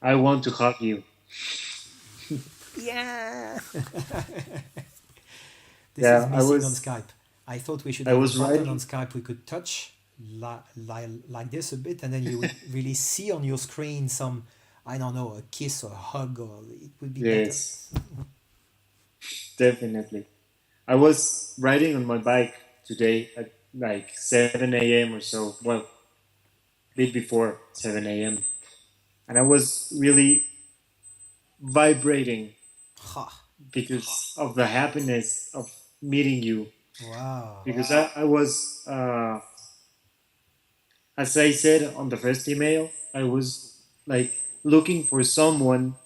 I want to hug you. Yeah. This is Yeah, missing on Skype. I thought we should I have a was button on writing. Skype we could touch like this a bit, and then you would really see on your screen some, I don't know, a kiss or a hug, or it would be better. Yes, definitely. I was riding on my bike today at like 7 a.m. or so. Well, a bit before 7 a.m. And I was really vibrating Ha! because of the happiness of meeting you. Wow. Because I was, as I said on the first email, I was like looking for someone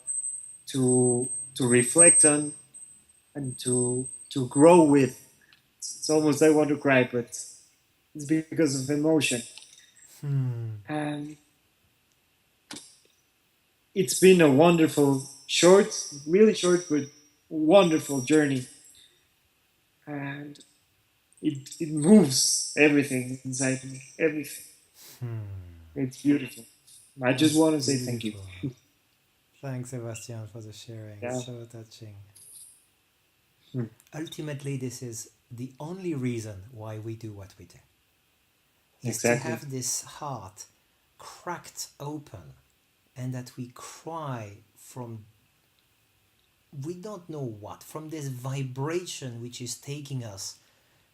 to reflect on and to grow with. It's almost I want to cry, but it's because of emotion. Hmm. And it's been a wonderful, short, really short, but wonderful journey. And it moves everything inside me, everything. Hmm. It's beautiful. I just That's want to say thank you. beautiful. Thanks, Sebastian, for the sharing. Yeah. So touching. Hmm. Ultimately, this is the only reason why we do what we do, is to Exactly. have this heart cracked open, and that we cry from we don't know what, from this vibration which is taking us,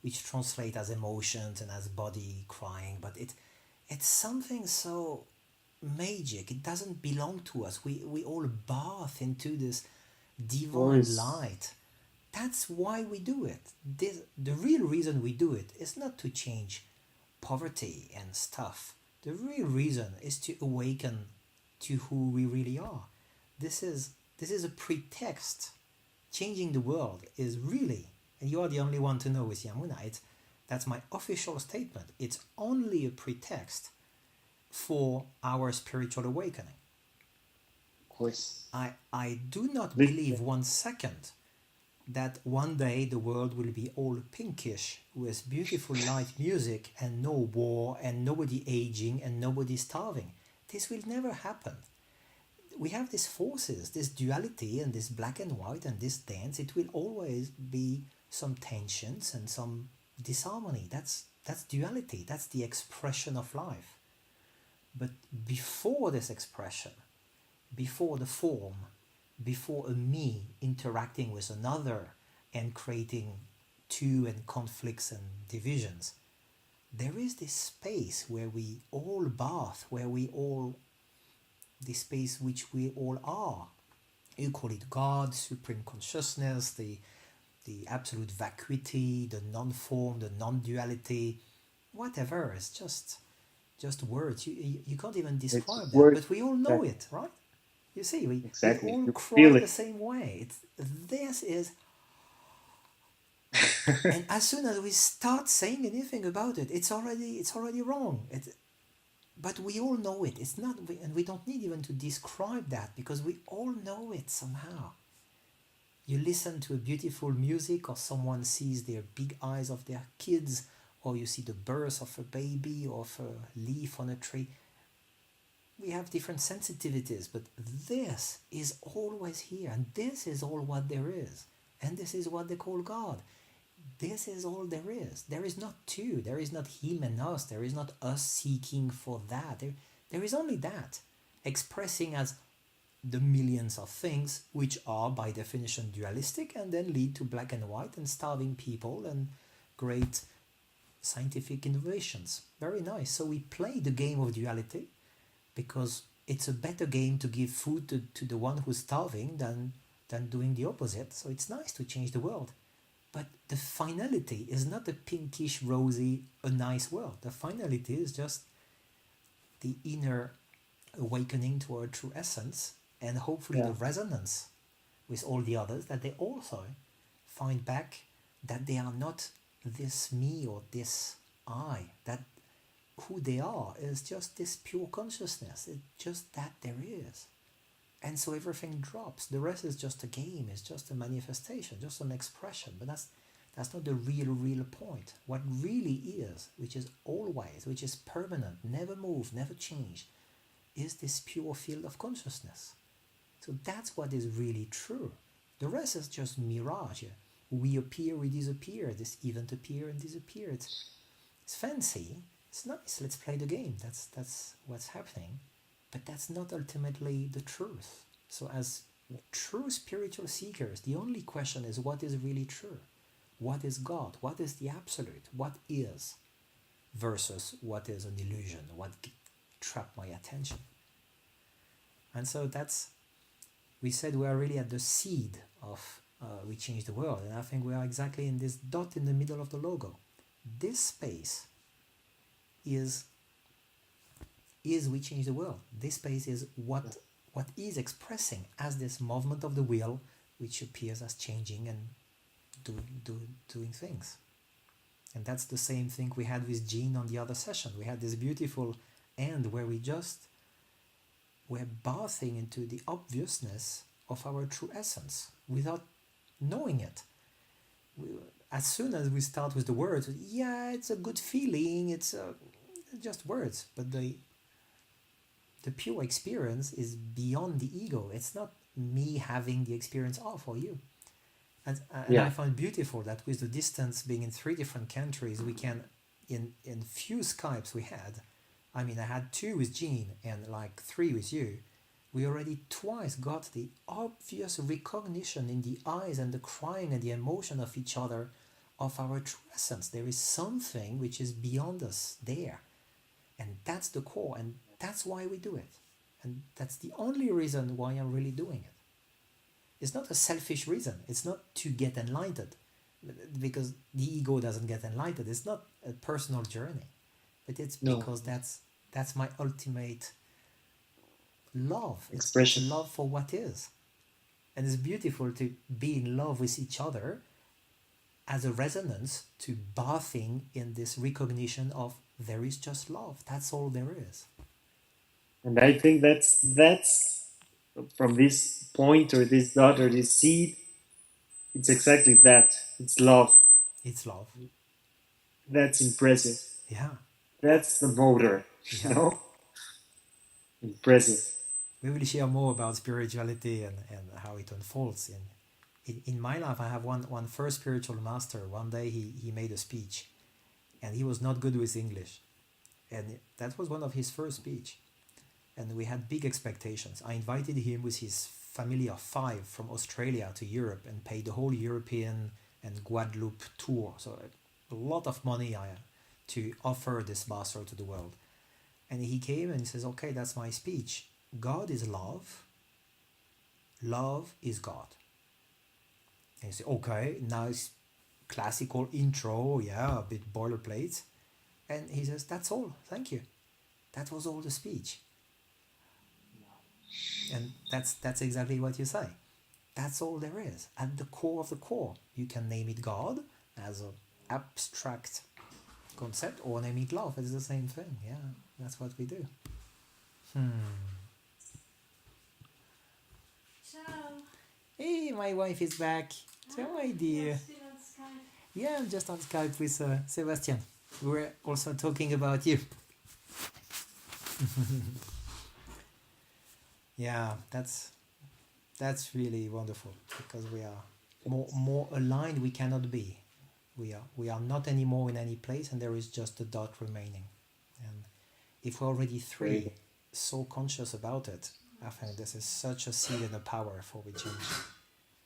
which translate as emotions and as body crying, but it's something so magic. It doesn't belong to us. We all bath into this Of divine course. light. That's why we do it. The real reason we do it is not to change poverty and stuff. The real reason is to awaken to who we really are. This is a pretext. Changing the world is really, and you are the only one to know with Yamuna. That's my official statement. It's only a pretext for our spiritual awakening. Of course. I do not Big, believe 1 second that one day the world will be all pinkish with beautiful light music and no war and nobody aging and nobody starving. This will never happen. We have these forces, this duality and this black and white and this dance. It will always be some tensions and some disharmony. That's duality. That's the expression of life. But before this expression, before the form, before a me interacting with another and creating two and conflicts and divisions, there is this space where we all bath, where we all, this space which we all are. You call it God, supreme consciousness, the absolute vacuity, the non-form, the non-duality, whatever. It's just words. You can't even it's describe that, worth but we all know that. it, right? You see, we Exactly. all You cry feel the it. same way. This is, and as soon as we start saying anything about it, it's already wrong. But we all know it. It's not, and we don't need even to describe that because we all know it somehow. You listen to a beautiful music, or someone sees their big eyes of their kids, or you see the birth of a baby or of a leaf on a tree. We have different sensitivities, but this is always here, and this is all what there is. And this is what they call God. This is all there is. There is not two. There is not him and us. There is not us seeking for that. There is only that, expressing as the millions of things which are by definition dualistic and then lead to black and white and starving people and great scientific innovations. Very nice. So we play the game of duality because it's a better game to give food to the one who's starving than doing the opposite. So it's nice to change the world. But the finality is not a pinkish, rosy, a nice world. The finality is just the inner awakening to our true essence and hopefully the Yeah. resonance with all the others, that they also find back that they are not this me or this I, that who they are is just this pure consciousness. It's just that there is. And so everything drops. The rest is just a game, it's just a manifestation, just an expression. But that's not the real point. What really is, which is always, which is permanent, never move, never change, is this pure field of consciousness. So that's what is really true. The rest is just mirage. We appear, we disappear. This event appear and disappear. It's fancy. It's nice. Let's play the game. That's what's happening. But that's not ultimately the truth. So as true spiritual seekers, the only question is what is really true? What is God? What is the absolute? What is? Versus what is an illusion? What trapped my attention? And so that's, we said we are really at the seed of We Change the World. And I think we are exactly in this dot in the middle of the logo. This space is We Change the World. This space is what is expressing as this movement of the wheel, which appears as changing and doing things. And that's the same thing we had with Jean on the other session. We had this beautiful end where we just were bathing into the obviousness of our true essence without knowing it. As soon as we start with the words, yeah, it's a good feeling, it's just words, but the pure experience is beyond the ego. It's not me having the experience for you. And I find beautiful that with the distance being in 3 different countries, we can, in few Skypes we had, I mean, I had 2 with Jean and like 3 with you, we already twice got the obvious recognition in the eyes and the crying and the emotion of each other of our true essence. There is something which is beyond us there. And that's the core, and that's why we do it. And that's the only reason why I'm really doing it. It's not a selfish reason. It's not to get enlightened, because the ego doesn't get enlightened. It's not a personal journey, but it's because that's my ultimate love. It's a love for what is. And it's beautiful to be in love with each other as a resonance to bathing in this recognition of there is just love. That's all there is. And I think that's from this point or this dot or this seed, it's exactly that. It's love. It's love. That's impressive. Yeah. That's the motor. Yeah. You know? Impressive. We will share more about spirituality and how it unfolds. In my life, I have one first spiritual master. One day he made a speech, and he was not good with English. And that was one of his first speech. And we had big expectations. I invited him with his family of 5 from Australia to Europe and paid the whole European and Guadeloupe tour. So a lot of money to offer this master to the world. And he came and he says, okay, that's my speech. God is love. Love is God. And you say, okay, nice classical intro, yeah, a bit boilerplate. And he says, that's all, thank you. That was all the speech. And that's exactly what you say. That's all there is. At the core of the core, you can name it God as an abstract concept, or name it love. It's the same thing. Yeah, that's what we do. Ciao. Hey, my wife is back. So, my dear. You're still on Skype. Yeah, I'm just on Skype with Sebastian. We were also talking about you. Yeah, that's really wonderful, because we are more aligned we cannot be. We are not anymore in any place, and there is just a dot remaining. And if we're already 3 so conscious about it, I think this is such a seed and a power for we change.